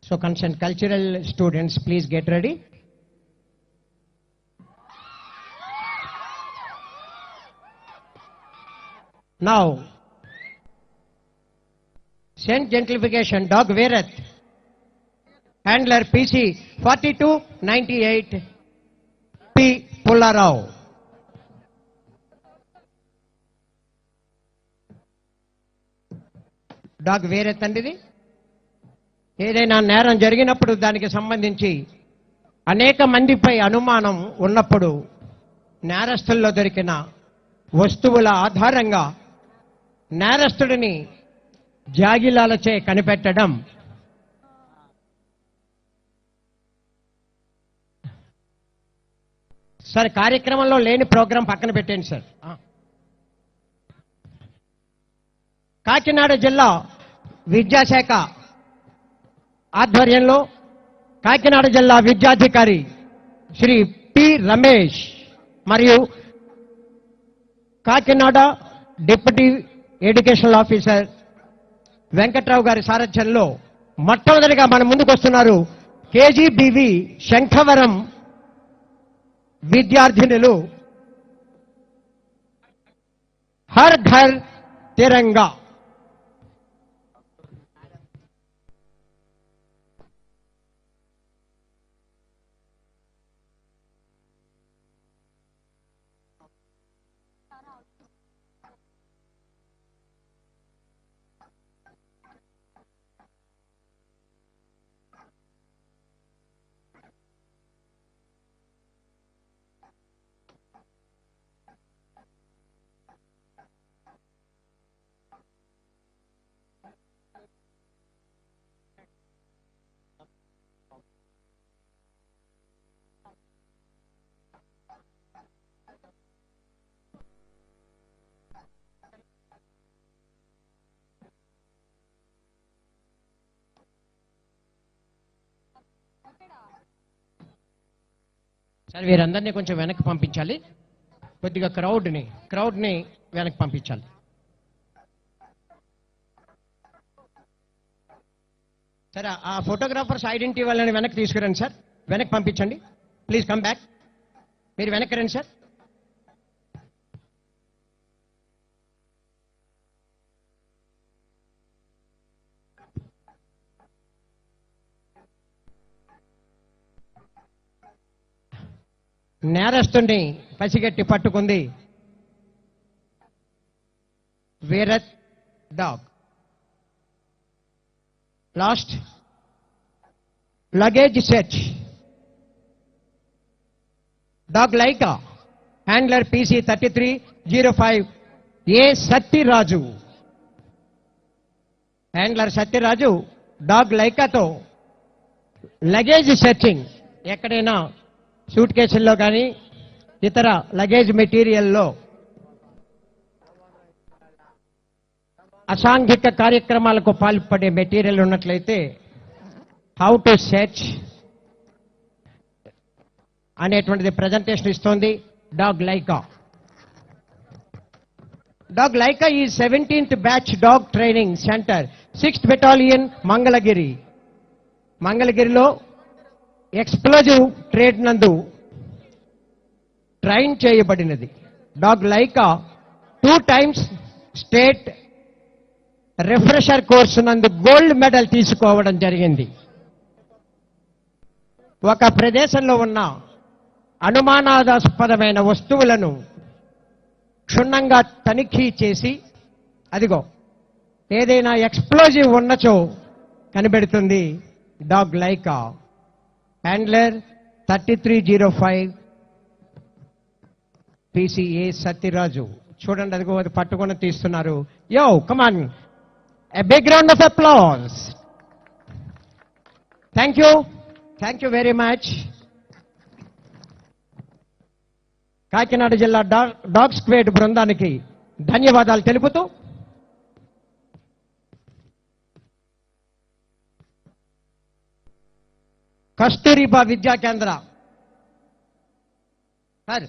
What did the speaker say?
So concerned cultural students, please get ready. Now, Saint Gentrification, Dog Veerath, handler PC 4298, P. Pullarao. Dog వేరే తండ్రిది ఏదైనా నేరం జరిగినప్పుడు దానికి సంబంధించి అనేక మందిపై అనుమానం ఉన్నప్పుడు నేరస్తుల్లో దొరికిన వస్తువుల ఆధారంగా నేరస్తుడిని జాగిలాలచే కనిపెట్టడం సార్. కార్యక్రమంలో లేని ప్రోగ్రాం పక్కన పెట్టండి సార్. కాకినాడ జిల్లా విద్యాశాఖ ఆధ్వర్యంలో కాకినాడ జిల్లా విద్యాధికారి శ్రీ పి రమేష్ మరియు Kakinada deputy educational officer Venkatrao గారి సారథ్యంలో మొట్టమొదటిగా మన ముందుకు వస్తున్నారు కేజీబీవి శంఖవరం విద్యార్థినులు. హర్ ఘర్ తిరంగా. సార్ వీరందరినీ కొంచెం వెనక్కి పంపించాలి. కొద్దిగా క్రౌడ్ని వెనక్కి పంపించాలి. సరే, ఆ ఫోటోగ్రాఫర్స్ ఐడెంటిటీ వాళ్ళని వెనక్కి తీసుకురండి సార్. వెనక్కి పంపించండి. Please come back. మీరు వెనక్కి రండి సార్. నేరస్తుని పసిగట్టి పట్టుకుంది వీరత్ dog. Lost luggage search. Dog Laika, handler PC 3305 A Satyaraju. Handler Satyaraju dog లైకాతో లగేజ్ సెర్చింగ్, ఎక్కడైనా సూట్ కేసుల్లో కానీ ఇతర లగేజ్ మెటీరియల్లో అసాంఘిక కార్యక్రమాలకు పాల్పడే మెటీరియల్ ఉన్నట్లయితే హౌ టు సెర్చ్ అనేటువంటిది ప్రజెంటేషన్ ఇస్తోంది డాగ్ లైకా. డాగ్ లైకా ఈ 17th batch dog training centre 6th battalion మంగళగిరిలో ఎక్స్ప్లోజివ్ ట్రేడ్ నందు ట్రైన్ చేయబడినది. Dog Laika 2 times state refresher course నందు గోల్డ్ మెడల్ తీసుకోవడం జరిగింది. ఒక ప్రదేశంలో ఉన్న అనుమానాస్పదమైన వస్తువులను క్షుణ్ణంగా తనిఖీ చేసి అదిగో ఏదైనా ఎక్స్ప్లోజివ్ ఉన్నచో కనిపెడుతుంది dog Laika. Handler 3305 PCA Satyaraju. చూడండి, అదిగో అది పట్టుకొని తీస్తున్నారు. Yo come on, a big round of applause. Thank you very much. Kakinada జిల్లా డాగ్ స్క్వాడ్ బృందానికి ధన్యవాదాలు తెలుపుతూ కస్తూరిబా విద్యా కేంద్ర సార్